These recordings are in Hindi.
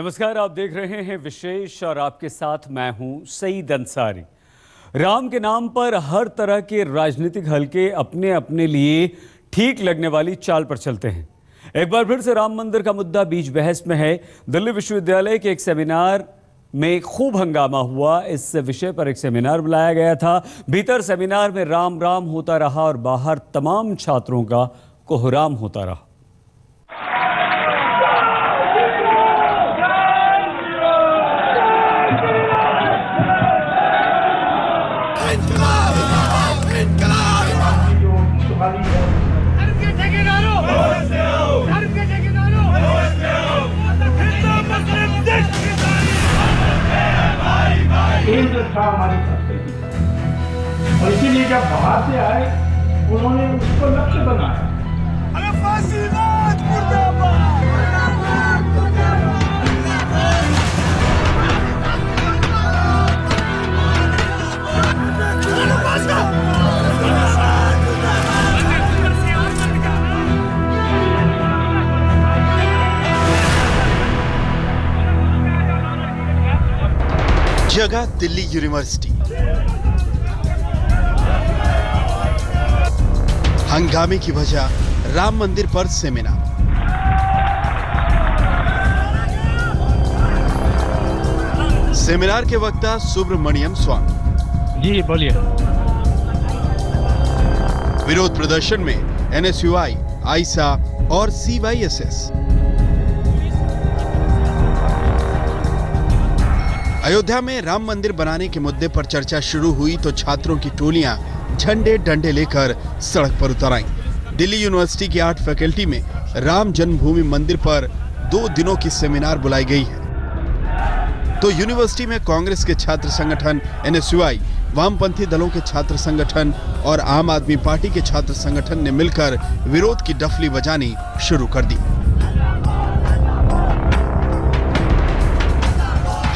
नमस्कार, आप देख रहे हैं विशेष और आपके साथ मैं हूं सईद अंसारी। राम के नाम पर हर तरह के राजनीतिक हलके अपने अपने लिए ठीक लगने वाली चाल पर चलते हैं। एक बार फिर से राम मंदिर का मुद्दा बीच बहस में है। दिल्ली विश्वविद्यालय के एक सेमिनार में खूब हंगामा हुआ। इस विषय पर एक सेमिनार बुलाया गया था। भीतर सेमिनार में राम राम होता रहा और बाहर तमाम छात्रों का कोहराम होता रहा। था हमारी संस्कृति और इसीलिए जब बाहर से आए उन्होंने उसको लक्ष्य बनाया। जगह दिल्ली यूनिवर्सिटी। हंगामे की वजह राम मंदिर पर सेमिनार। सेमिनार के वक्ता सुब्रमण्यम स्वामी। जी बोलिए। विरोध प्रदर्शन में NSUI, आईसा और CYSS। अयोध्या में राम मंदिर बनाने के मुद्दे पर चर्चा शुरू हुई तो छात्रों की टोलियां झंडे डंडे लेकर सड़क पर उतर आईं। दिल्ली यूनिवर्सिटी की 8 फैकल्टी में राम जन्मभूमि मंदिर पर 2 दिनों की सेमिनार बुलाई गई है। तो यूनिवर्सिटी में कांग्रेस के छात्र संगठन NSUI, वामपंथी दलों के छात्र संगठन और आम आदमी पार्टी के छात्र संगठन ने मिलकर विरोध की डफली बजानी शुरू कर दी।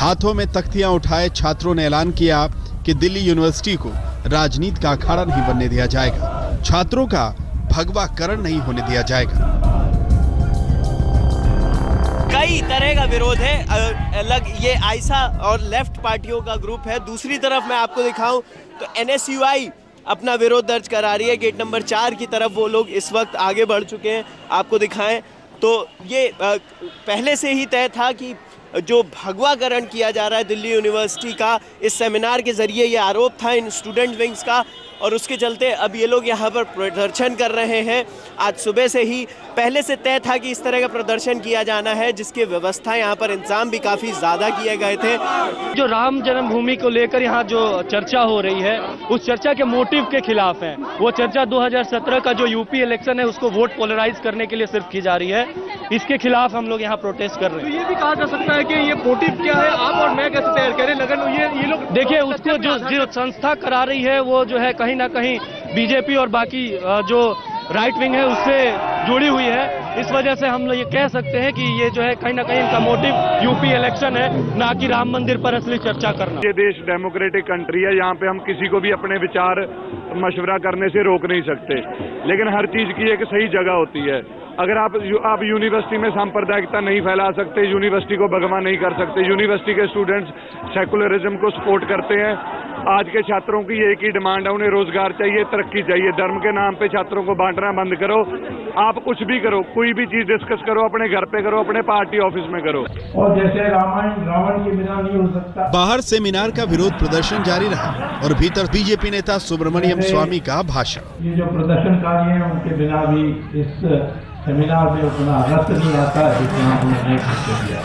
हाथों में तख्तियां उठाए छात्रों ने ऐलान किया कि दिल्ली यूनिवर्सिटी को राजनीति का अखाड़ा नहीं बनने दिया जाएगा, छात्रों का भगवाकरण नहीं होने दिया जाएगा। कई तरह का विरोध है। अलग ये आईसा और लेफ्ट पार्टियों का ग्रुप है। दूसरी तरफ मैं आपको दिखाऊं तो NSUI अपना विरोध दर्ज करा रही है। गेट नंबर 4 की तरफ वो लोग इस वक्त आगे बढ़ चुके हैं। आपको दिखाएं तो ये पहले से ही तय था कि जो भगवाकरण किया जा रहा है दिल्ली यूनिवर्सिटी का, इस सेमिनार के जरिए ये आरोप था इन स्टूडेंट विंग्स का, और उसके चलते अब ये लोग यहाँ पर प्रदर्शन कर रहे हैं। आज सुबह से ही पहले से तय था कि इस तरह का प्रदर्शन किया जाना है, जिसकी व्यवस्था यहाँ पर इंतजाम भी काफ़ी ज़्यादा किए गए थे। जो राम जन्मभूमि को लेकर यहाँ जो चर्चा हो रही है, उस चर्चा के मोटिव के खिलाफ है। वो चर्चा 2017 का जो यूपी इलेक्शन है उसको वोट पोलराइज करने के लिए सिर्फ की जा रही है। इसके खिलाफ हम लोग यहाँ प्रोटेस्ट कर रहे हैं। तो ये भी कहा जा सकता है कि ये मोटिव क्या है, आप और मैं कैसे तैयार करें, लगन ये लोग देखिए, उसको जो संस्था करा रही है वो जो है कहीं ना कहीं बीजेपी और बाकी जो राइट विंग है उससे जुड़ी हुई है। इस वजह से हम लोग ये कह सकते हैं कि ये जो है कहीं ना कहीं इनका मोटिव यूपी इलेक्शन है, ना कि राम मंदिर पर असली चर्चा करना। ये देश डेमोक्रेटिक कंट्री है, यहाँ पे हम किसी को भी अपने विचार मशवरा करने से रोक नहीं सकते, लेकिन हर चीज की एक सही जगह होती है। अगर आप यूनिवर्सिटी में सांप्रदायिकता नहीं फैला सकते, यूनिवर्सिटी को भगवा नहीं कर सकते। यूनिवर्सिटी के स्टूडेंट्स सेकुलरिज्म को सपोर्ट करते हैं। आज के छात्रों की एक ही डिमांड है, उन्हें रोजगार चाहिए, तरक्की चाहिए। धर्म के नाम पे छात्रों को बांटना बंद करो। आप कुछ भी करो, कोई भी चीज डिस्कस करो, अपने घर पे करो, अपने पार्टी ऑफिस में करो। और जैसे रामायण रावण के बिना नहीं हो सकता। बाहर सेमिनार का विरोध प्रदर्शन जारी रहा और भीतर बीजेपी नेता सुब्रमण्यम स्वामी का भाषण। ये जो प्रदर्शनकारी हैं उनके बिना भी इस सेमिनार में उतना रस नहीं आता जितना उन्होंने किया।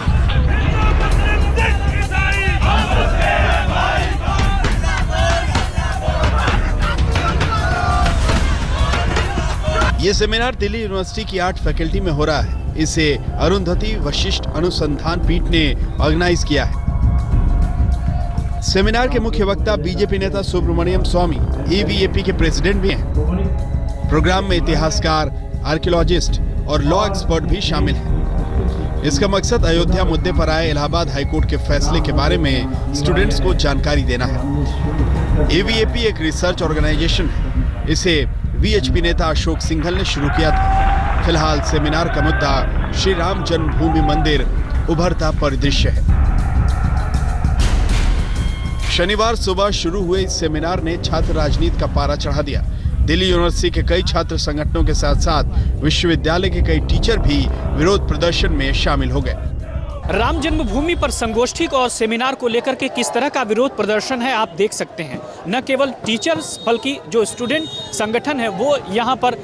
ये सेमिनार दिल्ली यूनिवर्सिटी की 8 फैकल्टी में हो रहा है। इसे अरुंधति वशिष्ठ अनुसंधान पीठ ने ऑर्गेनाइज किया है। सेमिनार के मुख्य वक्ता बीजेपी नेता सुब्रमण्यम स्वामी AVAP के प्रेसिडेंट भी हैं। प्रोग्राम में इतिहासकार, आर्कियोलॉजिस्ट और लॉ एक्सपर्ट भी शामिल हैं। इसका मकसद अयोध्या मुद्दे पर आए इलाहाबाद हाईकोर्ट के फैसले के बारे में स्टूडेंट्स को जानकारी देना है। AVAP एक रिसर्च ऑर्गेनाइजेशन है। इसे VHP नेता अशोक सिंघल ने शुरू किया था। फिलहाल सेमिनार का मुद्दा श्री राम जन्मभूमि मंदिर उभरता परिदृश्य है। शनिवार सुबह शुरू हुए इस सेमिनार ने छात्र राजनीति का पारा चढ़ा दिया। दिल्ली यूनिवर्सिटी के कई छात्र संगठनों के साथ साथ विश्वविद्यालय के कई टीचर भी विरोध प्रदर्शन में शामिल हो गए। राम जन्मभूमि पर संगोष्ठी और सेमिनार को लेकर के किस तरह का विरोध प्रदर्शन है आप देख सकते हैं। न केवल टीचर्स बल्कि जो स्टूडेंट संगठन है वो यहाँ पर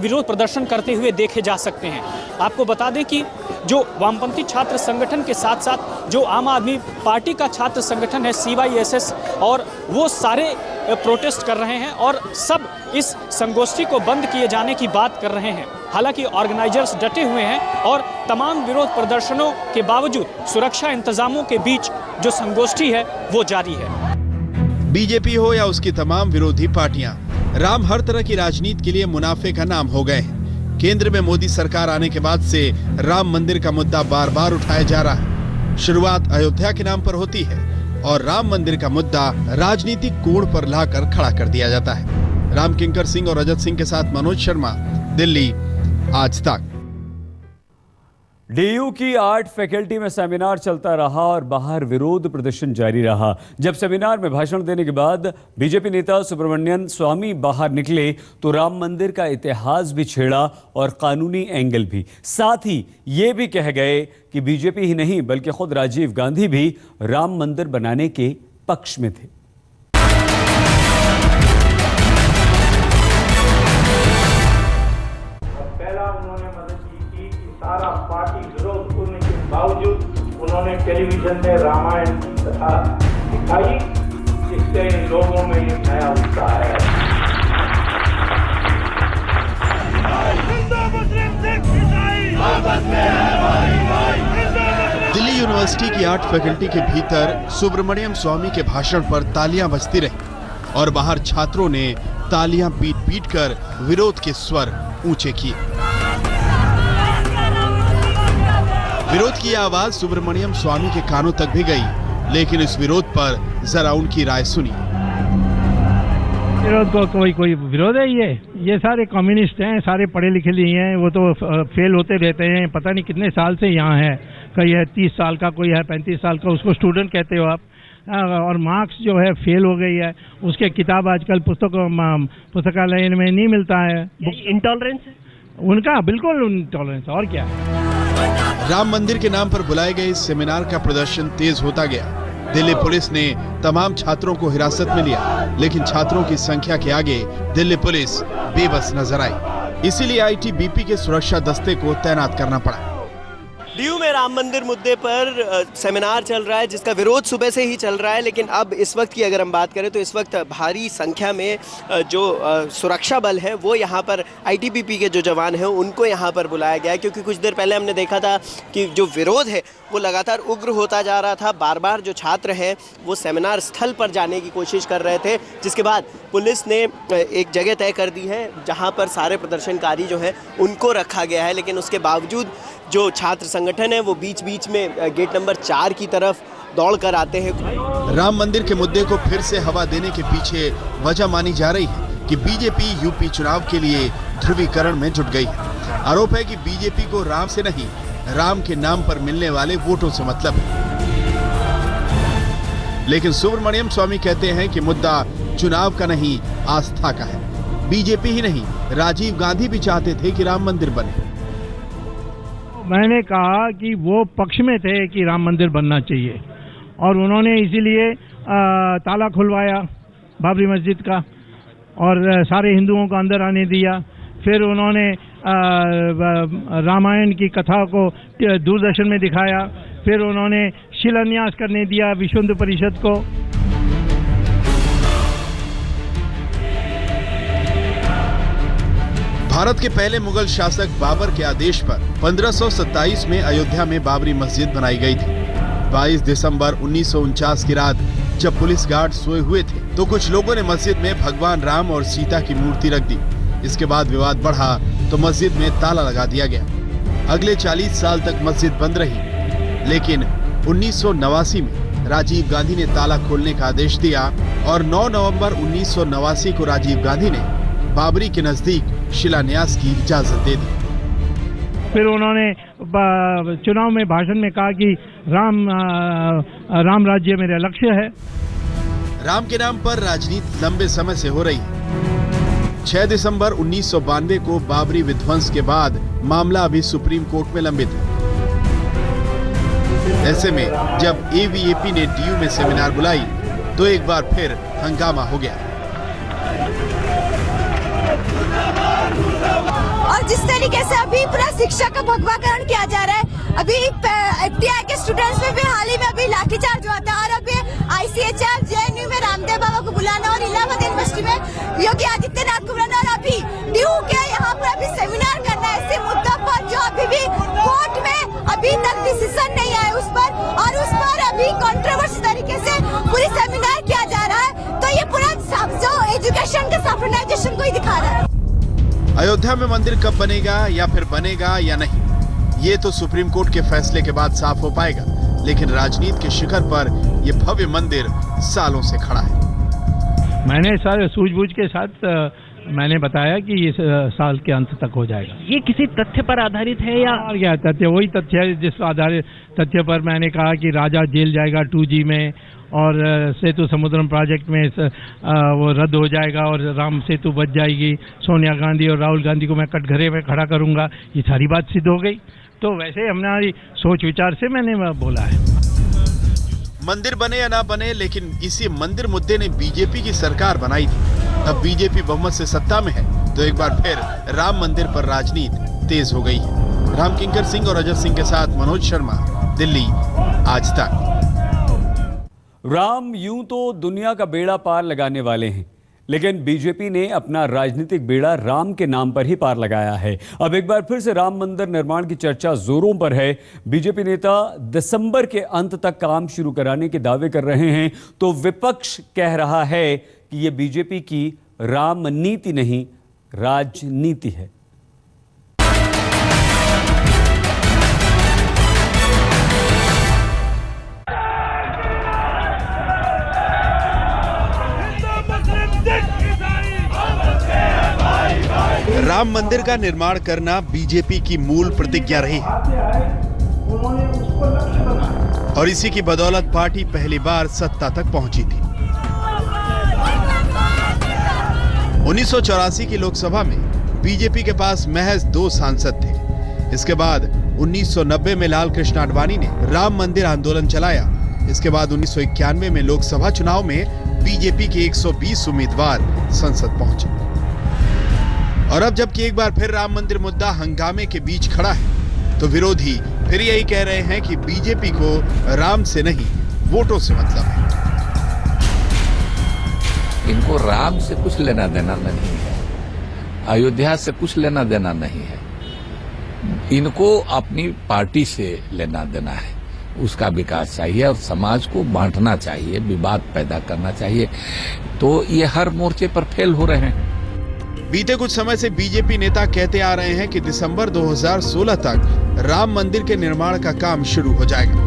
विरोध प्रदर्शन करते हुए देखे जा सकते हैं। आपको बता दें कि जो वामपंथी छात्र संगठन के साथ साथ जो आम आदमी पार्टी का छात्र संगठन है CYSS, और वो सारे प्रोटेस्ट कर रहे हैं और सब इस संगोष्ठी को बंद किए जाने की बात कर रहे हैं। हालांकि ऑर्गेनाइजर्स डटे हुए हैं और तमाम विरोध प्रदर्शनों के बावजूद सुरक्षा इंतजामों के बीच जो संगोष्ठी है वो जारी है। बीजेपी हो या उसकी तमाम विरोधी पार्टियां, राम हर तरह की राजनीति के लिए मुनाफे का नाम हो गए हैं। केंद्र में मोदी सरकार आने के बाद से राम मंदिर का मुद्दा बार बार उठाया जा रहा है। शुरुआत अयोध्या के नाम पर होती है और राम मंदिर का मुद्दा राजनीतिक कोण पर लाकर खड़ा कर दिया जाता है। राम किंकर सिंह और रजत सिंह के साथ मनोज शर्मा, दिल्ली, आज तक। डीयू की आर्ट फैकल्टी में सेमिनार चलता रहा और बाहर विरोध प्रदर्शन जारी रहा। जब सेमिनार में भाषण देने के बाद बीजेपी नेता सुब्रमण्यम स्वामी बाहर निकले तो राम मंदिर का इतिहास भी छेड़ा और कानूनी एंगल भी। साथ ही ये भी कह गए कि बीजेपी ही नहीं बल्कि खुद राजीव गांधी भी राम मंदिर बनाने के पक्ष में थे। सारा पार्टी विरोध करने के बावजूद उन्होंने टेलीविजन में रामायण की कथा दिखाई, जिससे इन लोगों में एक नया उत्साह है। दिल्ली यूनिवर्सिटी की आर्ट फैकल्टी के भीतर सुब्रमण्यम स्वामी के भाषण पर तालियां बजती रही और बाहर छात्रों ने तालियां पीट कर विरोध के स्वर ऊंचे किए। विरोध की आवाज सुब्रमण्यम स्वामी के कानों तक भी गई, लेकिन इस विरोध पर जरा उनकी राय सुनी। विरोध को कोई विरोध है? ये सारे कम्युनिस्ट हैं, सारे पढ़े लिखे लिए हैं, वो तो फेल होते रहते हैं। पता नहीं कितने साल से यहाँ है, कोई है 30 साल का, कोई है 35 साल का, उसको स्टूडेंट कहते हो आप। और मार्क्स जो है फेल हो गई है, उसके किताब आजकल पुस्तकालय में नहीं मिलता है। इंटॉलरेंस है उनका, बिल्कुल इंटॉलरेंस, और क्या है। राम मंदिर के नाम पर बुलाए गए इस सेमिनार का प्रदर्शन तेज होता गया। दिल्ली पुलिस ने तमाम छात्रों को हिरासत में लिया, लेकिन छात्रों की संख्या के आगे दिल्ली पुलिस बेबस नजर आई। इसीलिए ITBP के सुरक्षा दस्ते को तैनात करना पड़ा। डीयू में राम मंदिर मुद्दे पर सेमिनार चल रहा है, जिसका विरोध सुबह से ही चल रहा है। लेकिन अब इस वक्त की अगर हम बात करें तो इस वक्त भारी संख्या में जो सुरक्षा बल है वो यहाँ पर ITBP के जो जवान हैं उनको यहाँ पर बुलाया गया है, क्योंकि कुछ देर पहले हमने देखा था कि जो विरोध है वो लगातार उग्र होता जा रहा था। बार बार जो छात्र हैं वो सेमिनार स्थल पर जाने की कोशिश कर रहे थे, जिसके बाद पुलिस ने एक जगह तय कर दी है जहाँ पर सारे प्रदर्शनकारी जो हैं उनको रखा गया है। लेकिन उसके बावजूद जो छात्र संगठन है वो बीच बीच में गेट नंबर 4 की तरफ दौड़ कर आते हैं। राम मंदिर के मुद्दे को फिर से हवा देने के पीछे वजह मानी जा रही है कि बीजेपी यूपी चुनाव के लिए ध्रुवीकरण में जुट गई है। आरोप है कि बीजेपी को राम से नहीं, राम के नाम पर मिलने वाले वोटों से मतलब है। लेकिन सुब्रमण्यम स्वामी कहते हैं कि मुद्दा चुनाव का नहीं, आस्था का है। बीजेपी ही नहीं, राजीव गांधी भी चाहते थे कि राम मंदिर बने। मैंने कहा कि वो पक्ष में थे कि राम मंदिर बनना चाहिए, और उन्होंने इसीलिए ताला खुलवाया बाबरी मस्जिद का और सारे हिंदुओं को अंदर आने दिया। फिर उन्होंने रामायण की कथा को दूरदर्शन में दिखाया। फिर उन्होंने शिलान्यास करने दिया विश्व हिंदू परिषद को। भारत के पहले मुगल शासक बाबर के आदेश पर 1527 में अयोध्या में बाबरी मस्जिद बनाई गई थी। 22 दिसंबर 1949 की रात जब पुलिस गार्ड सोए हुए थे तो कुछ लोगों ने मस्जिद में भगवान राम और सीता की मूर्ति रख दी। इसके बाद विवाद बढ़ा तो मस्जिद में ताला लगा दिया गया। अगले 40 साल तक मस्जिद बंद रही, लेकिन 1989 में राजीव गांधी ने ताला खोलने का आदेश दिया और 9 नवंबर 1989 को राजीव गांधी ने बाबरी के नजदीक शिलान्यास की इजाजत दे दी। फिर उन्होंने चुनाव में भाषण में कहा कि राम राज्य मेरा लक्ष्य है। राम के नाम पर राजनीति लंबे समय से हो रही है। 6 दिसंबर 1992 को बाबरी विध्वंस के बाद मामला अभी सुप्रीम कोर्ट में लंबित है। ऐसे में जब एवीएपी ने डीयू में सेमिनार बुलाई तो एक बार फिर हंगामा हो गया। और जिस तरीके से अभी पूरा शिक्षा का भगवाकरण किया जा रहा है, अभी एफटीआई के स्टूडेंट्स में भी हाल ही में अभी लाठीचार्ज हुआ था, और अभी आईसीएचआर जेएनयू में रामदेव बाबा को बुलाना और इलाहाबाद यूनिवर्सिटी में योगी आदित्यनाथ को बुलाना, और अभी ड्यू के यहाँ पर अभी सेमिनार करना है ऐसे मुद्दा पर जो अभी भी कोर्ट में अभी तक डिसीजन नहीं आया उस पर, और उस पर अभी कंट्रोवर्सी तरीके से पूरी सेमिनार किया जा रहा है। तो ये पूरा जो एजुकेशन के सैक्रिफाइजेशन को ही दिखा रहा है। अयोध्या में मंदिर कब बनेगा या फिर बनेगा या नहीं, ये तो सुप्रीम कोर्ट के फैसले के बाद साफ हो पाएगा, लेकिन राजनीति के शिखर पर यह भव्य मंदिर सालों से खड़ा है। मैंने सारे सूझबूझ के साथ मैंने बताया कि इस साल के अंत तक हो जाएगा। ये किसी तथ्य पर आधारित है या क्या तथ्य? वही तथ्य है जिस आधारित तथ्य पर मैंने कहा कि राजा जेल जाएगा 2G में, और सेतु समुद्रम प्रोजेक्ट में वो रद्द हो जाएगा और राम सेतु बच जाएगी, सोनिया गांधी और राहुल गांधी को मैं कटघरे में खड़ा करूंगा, ये सारी बात सिद्ध हो गई। तो वैसे हमारी सोच विचार से मैंने बोला है। मंदिर बने या ना बने, लेकिन इसी मंदिर मुद्दे ने बीजेपी की सरकार बनाई थी। अब बीजेपी बहुमत से सत्ता में है तो एक बार फिर राम मंदिर पर राजनीति तेज हो गई है। राम किंकर सिंह और अजय सिंह के साथ मनोज शर्मा, दिल्ली, आज तक। राम यूं तो दुनिया का बेड़ा पार लगाने वाले हैं, लेकिन बीजेपी ने अपना राजनीतिक बेड़ा राम के नाम पर ही पार लगाया है। अब एक बार फिर से राम मंदिर निर्माण की चर्चा जोरों पर है। बीजेपी नेता दिसंबर के अंत तक काम शुरू कराने के दावे कर रहे हैं, तो विपक्ष कह रहा है कि यह बीजेपी की राम नीति नहीं, राजनीति है। राम मंदिर का निर्माण करना बीजेपी की मूल प्रतिज्ञा रही है, और इसी की बदौलत पार्टी पहली बार सत्ता तक पहुंची थी। 1984 की लोकसभा में बीजेपी के पास महज 2 सांसद थे। इसके बाद 1990 में लाल कृष्ण आडवाणी ने राम मंदिर आंदोलन चलाया। इसके बाद 1991 में लोकसभा चुनाव में बीजेपी के 120 उम्मीदवार संसद पहुंचे। और अब जबकि एक बार फिर राम मंदिर मुद्दा हंगामे के बीच खड़ा है, तो विरोधी फिर यही कह रहे हैं कि बीजेपी को राम से नहीं, वोटों से मतलब है। इनको राम से कुछ लेना देना नहीं है, अयोध्या से कुछ लेना देना नहीं है, इनको अपनी पार्टी से लेना देना है। उसका विकास चाहिए और समाज को बांटना चाहिए, विवाद पैदा करना चाहिए। तो ये हर मोर्चे पर फेल हो रहे हैं। बीते कुछ समय से बीजेपी नेता कहते आ रहे हैं कि दिसंबर 2016 तक राम मंदिर के निर्माण का काम शुरू हो जाएगा।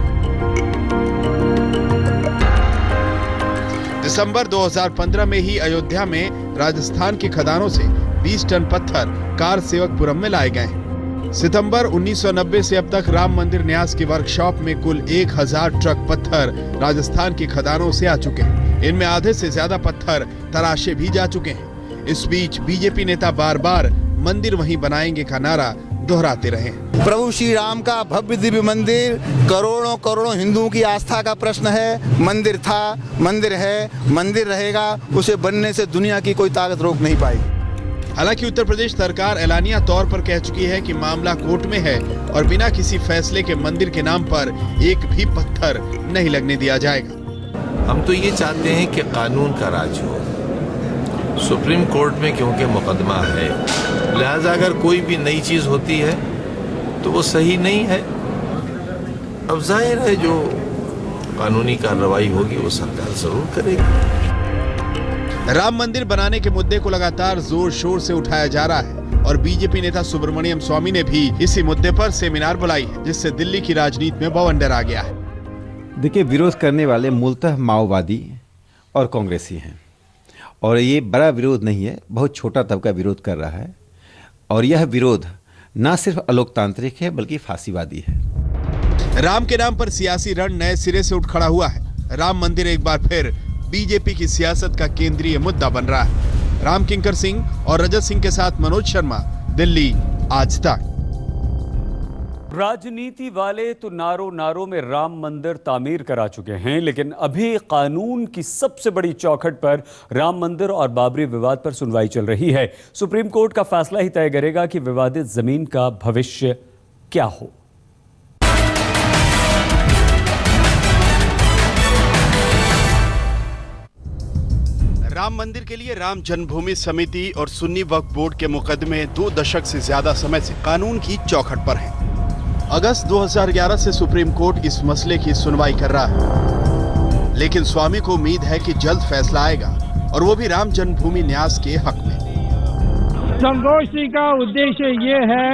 दिसंबर 2015 में ही अयोध्या में राजस्थान की खदानों से 20 टन पत्थर कार सेवकपुरम में लाए गए। सितंबर 1990 से अब तक राम मंदिर न्यास की वर्कशॉप में कुल 1000 ट्रक पत्थर राजस्थान की खदानों से आ चुके हैं। इनमें आधे से ज्यादा पत्थर तराशे भी जा चुके हैं। इस बीच बीजेपी नेता बार बार मंदिर वहीं बनाएंगे का नारा दोहराते रहे। प्रभु श्री राम का भव्य दिव्य मंदिर करोड़ों करोड़ों हिंदुओं की आस्था का प्रश्न है। मंदिर था, मंदिर है, मंदिर रहेगा। उसे बनने से दुनिया की कोई ताकत रोक नहीं पाएगी। हालांकि उत्तर प्रदेश सरकार एलानिया तौर पर कह चुकी है कि मामला कोर्ट में है और बिना किसी फैसले के मंदिर के नाम पर एक भी पत्थर नहीं लगने दिया जाएगा। हम तो ये चाहते हैं कि कानून का राज हो। सुप्रीम कोर्ट में क्योंकि मुकदमा है, लिहाजा अगर कोई भी नई चीज होती है तो वो सही नहीं है। अब जाहिर है जो कानूनी कार्रवाई होगी वो सरकार जरूर करेगी। राम मंदिर बनाने के मुद्दे को लगातार जोर शोर से उठाया जा रहा है और बीजेपी नेता सुब्रमण्यम स्वामी ने भी इसी मुद्दे पर सेमिनार बुलाई है, जिससे दिल्ली की राजनीति में बवंडर आ गया है। देखिए, विरोध करने वाले मूलतः माओवादी और कांग्रेसी हैं, और ये बड़ा विरोध नहीं है, बहुत छोटा तबका विरोध कर रहा है। और यह विरोध ना सिर्फ अलोकतांत्रिक है बल्कि फांसीवादी है। राम के नाम पर सियासी रण नए सिरे से उठ खड़ा हुआ है। राम मंदिर एक बार फिर बीजेपी की सियासत का केंद्रीय मुद्दा बन रहा है। राम किंकर सिंह और रजत सिंह के साथ मनोज शर्मा, दिल्ली आज तक। राजनीति वाले तो नारों नारों में राम मंदिर तामीर करा चुके हैं, लेकिन अभी कानून की सबसे बड़ी चौखट पर राम मंदिर और बाबरी विवाद पर सुनवाई चल रही है। सुप्रीम कोर्ट का फैसला ही तय करेगा कि विवादित जमीन का भविष्य क्या हो। राम मंदिर के लिए राम जन्मभूमि समिति और सुन्नी वक्फ बोर्ड के मुकदमे 2 दशक से ज्यादा समय से कानून की चौखट पर हैं। अगस्त 2011 से सुप्रीम कोर्ट इस मसले की सुनवाई कर रहा है, लेकिन स्वामी को उम्मीद है कि जल्द फैसला आएगा और वो भी राम जन्मभूमि न्यास के हक में। संगोष्ठी का उद्देश्य ये है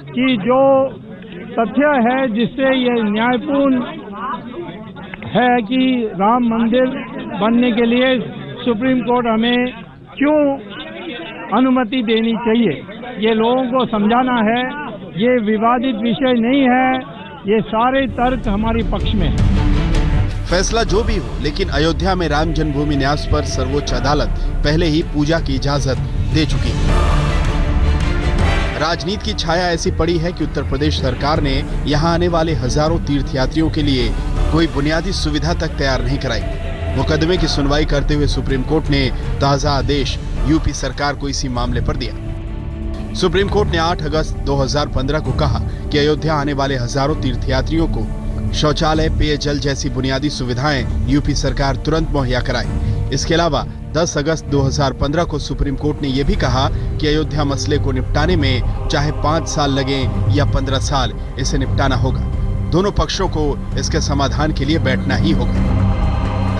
कि जो तथ्य है जिससे ये न्यायपूर्ण है कि राम मंदिर बनने के लिए सुप्रीम कोर्ट हमें क्यों अनुमति देनी चाहिए, ये लोगों को समझाना है। ये विवादित विषय नहीं है, ये सारे तर्क हमारे पक्ष में है। फैसला जो भी हो, लेकिन अयोध्या में राम जन्मभूमि न्यास पर सर्वोच्च अदालत पहले ही पूजा की इजाजत दे चुकी है। राजनीति की छाया ऐसी पड़ी है कि उत्तर प्रदेश सरकार ने यहां आने वाले हजारों तीर्थयात्रियों के लिए कोई बुनियादी सुविधा तक तैयार नहीं कराई। मुकदमे की सुनवाई करते हुए सुप्रीम कोर्ट ने ताजा आदेश यूपी सरकार को इसी मामले पर दिया। सुप्रीम कोर्ट ने 8 अगस्त 2015 को कहा कि अयोध्या आने वाले हजारों तीर्थयात्रियों को शौचालय, पेयजल जैसी बुनियादी सुविधाएं यूपी सरकार तुरंत मुहैया कराए। इसके अलावा 10 अगस्त 2015 को सुप्रीम कोर्ट ने यह भी कहा कि अयोध्या मसले को निपटाने में चाहे 5 साल लगे या 15 साल, इसे निपटाना होगा। दोनों पक्षों को इसके समाधान के लिए बैठना ही होगा।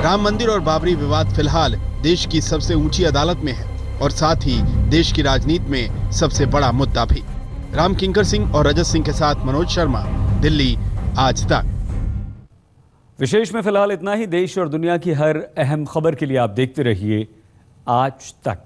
राम मंदिर और बाबरी विवाद फिलहाल देश की सबसे ऊंची अदालत में है और साथ ही देश की राजनीति में सबसे बड़ा मुद्दा भी। राम किंकर सिंह और रजत सिंह के साथ मनोज शर्मा, दिल्ली आज तक। विशेष में फिलहाल इतना ही। देश और दुनिया की हर अहम खबर के लिए आप देखते रहिए आज तक।